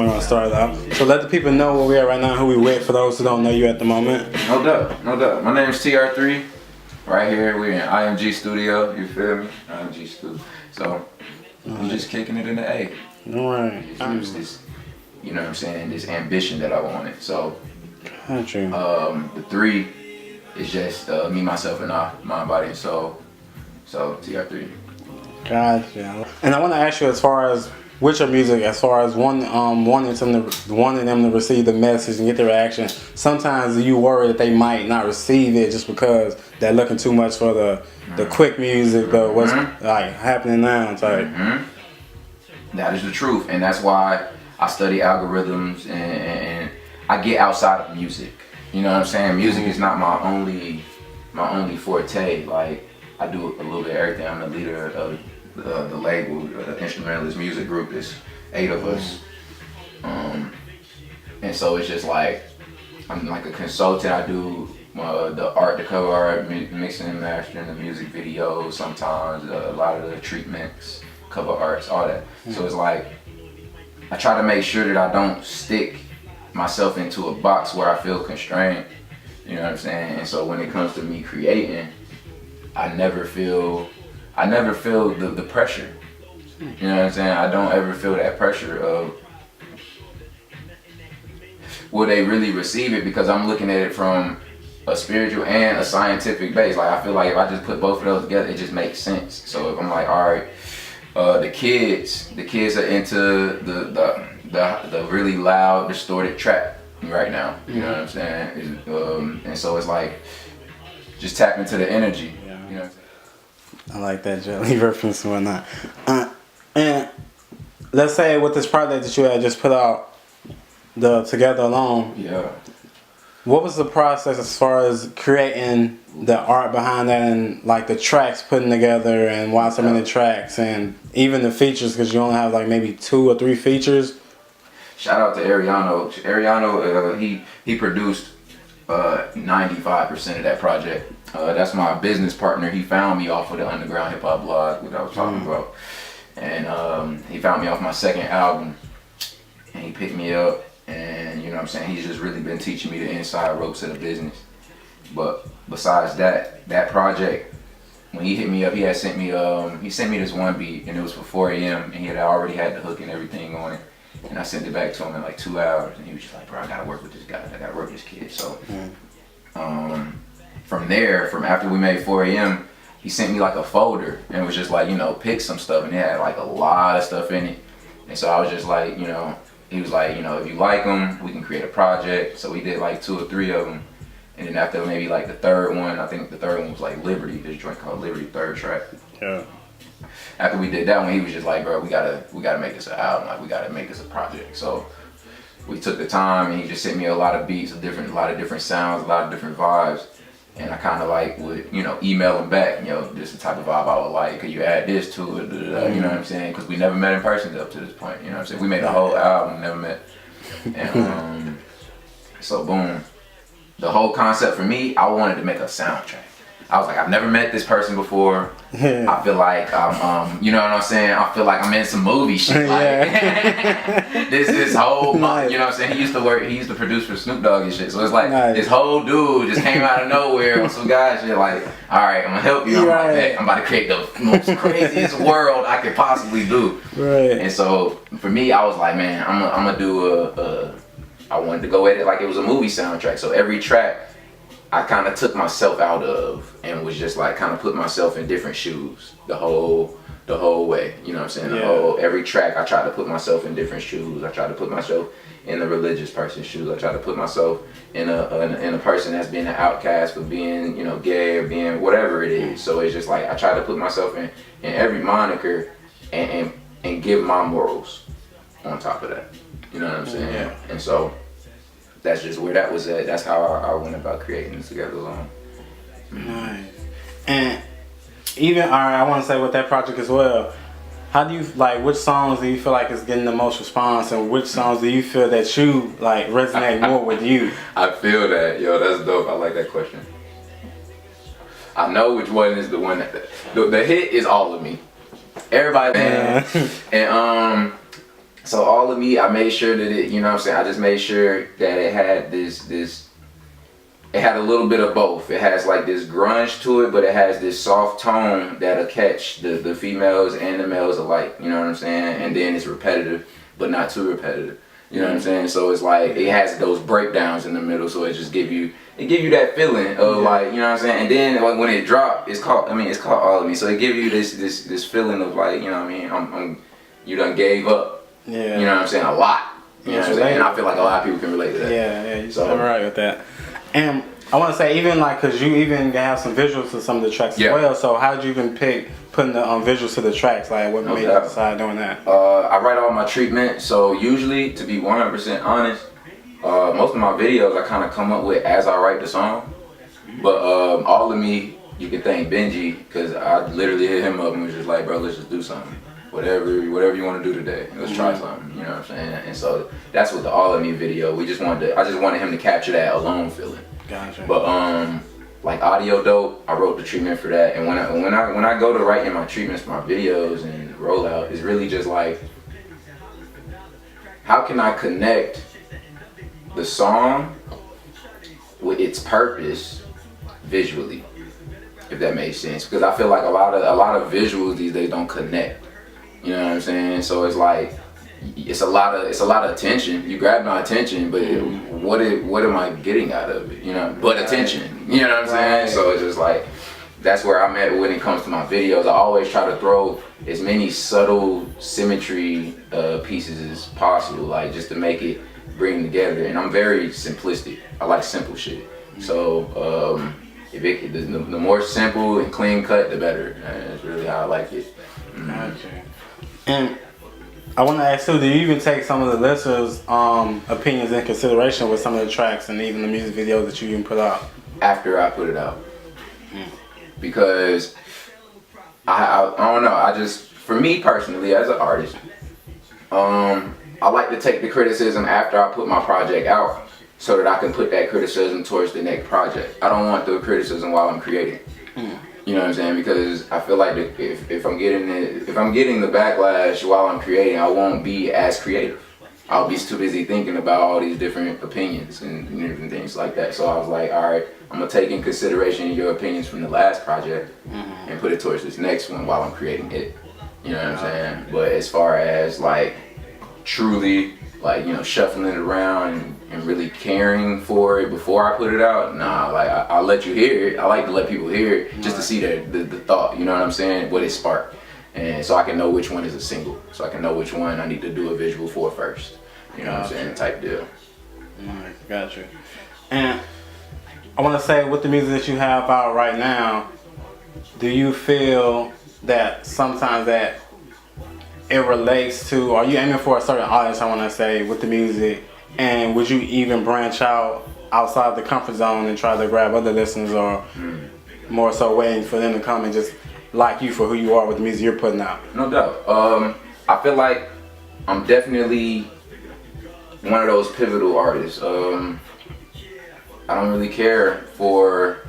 We're gonna start out. So let the people know where we are right now, who we with, for those who don't know you at the moment. No doubt, no doubt. My name is T.R.3. Right here, we're in IMG Studio. You feel me? IMG Studio. So I'm just kicking it in the A. Alright. Use this, you know what I'm saying? This ambition that I wanted. So Country. the 3 is just me, myself, and I, mind, body, and soul. So T.R.3. Gotcha. And I want to ask you, as far as with your music, as far as wanting them to receive the message and get the reaction, sometimes you worry that they might not receive it just because they're looking too much for the quick music, the what's like happening now type. That is the truth, and that's why I study algorithms and I get outside of music. You know what I'm saying? Music is not my only forte. Like, I do a little bit of everything. I'm the leader of the label, the instrumentalist music group. There's 8 of us, and so it's just like I'm like a consultant. I do the art, the cover art, mixing and mastering the music videos. Sometimes a lot of the treatments, cover arts, all that. So it's like I try to make sure that I don't stick myself into a box where I feel constrained. You know what I'm saying? And so when it comes to me creating, I never feel the pressure. You know what I'm saying? I don't ever feel that pressure of will they really receive it, because I'm looking at it from a spiritual and a scientific base. Like, I feel like if I just put both of those together, it just makes sense. So if I'm like, all right, the kids are into the really loud, distorted trap right now. You know what I'm saying? And so it's like just tap into the energy. You know what I'm saying? I like that jelly reference and whatnot. And let's say with this project that you had just put out, the Together Alone. Yeah. What was the process as far as creating the art behind that, and like the tracks putting together, and why so many tracks, and even the features, because you only have like maybe 2 or 3 features? Shout out to Ariano. Ariano, he produced 95% of that project. That's my business partner. He found me off of the underground hip hop blog, what I was talking about, and he found me off my 2nd album, and he picked me up, and you know what I'm saying, he's just really been teaching me the inside ropes of the business. But besides that project, when he hit me up, he sent me this one beat, and it was for 4 a.m. and he had already had the hook and everything on it. And I sent it back to him in like 2 hours, and he was just like, bro, I gotta work with this guy. I gotta work with this kid. So from there, from after we made 4 a.m., he sent me like a folder, and it was just like, you know, pick some stuff, and it had like a lot of stuff in it. And so I was just like, you know, he was like, you know, if you like them, we can create a project. So we did like 2 or 3 of them. And then after maybe like the 3rd one, I think the 3rd one was like Liberty, this joint called Liberty, 3rd track. Yeah. After we did that one, he was just like, bro, we gotta make this an album. Like, we gotta make this a project. So we took the time, and he just sent me a lot of beats, a lot of different sounds, a lot of different vibes. And I kind of like would, you know, email him back, you know, this is the type of vibe I would like. Could you add this to it? You know what I'm saying? Because we never met in person up to this point. You know what I'm saying? We made a whole album, never met. And so boom. The whole concept for me, I wanted to make a soundtrack. I was like, I've never met this person before. I feel like I'm, you know what I'm saying? I feel like I'm in some movie shit. Like, this whole, you know what I'm saying? He used to produce for Snoop Dogg and shit. So it's like, this whole dude just came out of nowhere on some guy shit. Like, all right, I'm gonna help you. I'm like, hey, I'm about to create the most craziest world I could possibly do. Right. And so for me, I was like, man, I'm gonna do I wanted to go at it like it was a movie soundtrack. So every track, I kind of took myself out of, and was just like kind of put myself in different shoes the whole way. You know what I'm saying? Every track, I tried to put myself in different shoes. I tried to put myself in the religious person's shoes. I tried to put myself in a person that's been an outcast for being, you know, gay or being whatever it is. So it's just like I try to put myself in every moniker and give my morals on top of that. You know what I'm saying? Yeah. And so that's just where that was at. That's how I went about creating this Together Alone. Nice. And even, alright, I want to say with that project as well, how do you, like, which songs do you feel like is getting the most response, and which songs do you feel that you, like, resonate more with you? I feel that. Yo, that's dope. I like that question. I know which one is the one that, the hit is All of Me. Everybody, man. And So all of me, I made sure that it, you know what I'm saying, I just made sure that it had it had a little bit of both. It has like this grunge to it, but it has this soft tone that'll catch the females and the males alike, you know what I'm saying? And then it's repetitive, but not too repetitive. You know what I'm saying? So it's like, it has those breakdowns in the middle, so it just give you that feeling of like, you know what I'm saying? And then like when it dropped, it's called All of Me. So it give you this feeling of like, you know what I mean? You done gave up. Yeah. You know what I'm saying? A lot. You know what I'm saying? And I feel like a lot of people can relate to that. Yeah, you're right with that. And I want to say, even like, because you even have some visuals to some of the tracks as well. So how did you even pick putting the visuals to the tracks? Like, what made you decide doing that? I write all my treatment. So usually, to be 100% honest, most of my videos I kind of come up with as I write the song. But All of Me, you can thank Benji, because I literally hit him up and was just like, bro, let's just do something. Whatever you want to do today, let's try something. You know what I'm saying? And so that's what the All of Me video. I just wanted him to capture that alone feeling. Gotcha. But like Audio Dope, I wrote the treatment for that. And when I go to writing my treatments for my videos and rollout, it's really just like, how can I connect the song with its purpose visually, if that makes sense? Because I feel like a lot of visuals these days don't connect. You know what I'm saying? So it's like, it's a lot of attention. You grab my attention, but what am I getting out of it? You know, but attention. You know what I'm saying? So it's just like, that's where I'm at when it comes to my videos. I always try to throw as many subtle symmetry pieces as possible, like just to make it bring together. And I'm very simplistic. I like simple shit. So the more simple and clean cut, the better. That's really how I like it. Gotcha. And I want to ask too, do you even take some of the listeners' opinions in consideration with some of the tracks and even the music videos that you even put out? After I put it out. Because I don't know, I just, for me personally as an artist, I like to take the criticism after I put my project out so that I can put that criticism towards the next project. I don't want the criticism while I'm creating. You know what I'm saying? Because I feel like if I'm getting the backlash while I'm creating, I won't be as creative. I'll be too busy thinking about all these different opinions and different things like that. So I was like, all right, I'm gonna take in consideration your opinions from the last project and put it towards this next one while I'm creating it. You know what I'm saying? But as far as like truly, like, you know, shuffling it around and really caring for it before I put it out, nah, like I'll let you hear it. I like to let people hear it just to see the thought, you know what I'm saying, what it sparked. And so I can know which one is a single, so I can know which one I need to do a visual for first, you know what I'm saying, type deal. Gotcha. And I want to say, with the music that you have out right now, do you feel that sometimes that it relates to, are you aiming for a certain audience, I want to say, with the music? And would you even branch out outside the comfort zone and try to grab other listeners, or more so waiting for them to come and just like you for who you are with the music you're putting out? No doubt. I feel like I'm definitely one of those pivotal artists. I don't really care for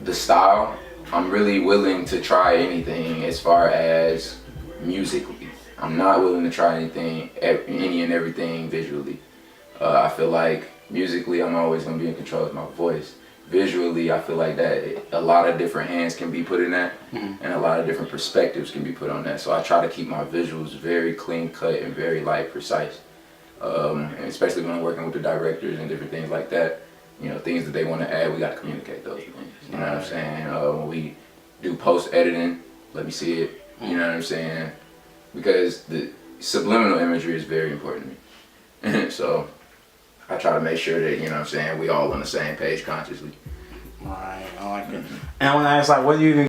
the style. I'm really willing to try anything as far as musically. I'm not willing to try any and everything visually. I feel like musically I'm always going to be in control of my voice. Visually, I feel like that a lot of different hands can be put in that, and a lot of different perspectives can be put on that. So I try to keep my visuals very clean cut and very like precise. And especially when I'm working with the directors and different things like that, you know, things that they want to add, we got to communicate those things. You know what I'm saying? When we do post editing, let me see it. You know what I'm saying? Because the subliminal imagery is very important to me. So I try to make sure that, you know what I'm saying, we all on the same page consciously. Right, I like it. And I want to ask, like, what do you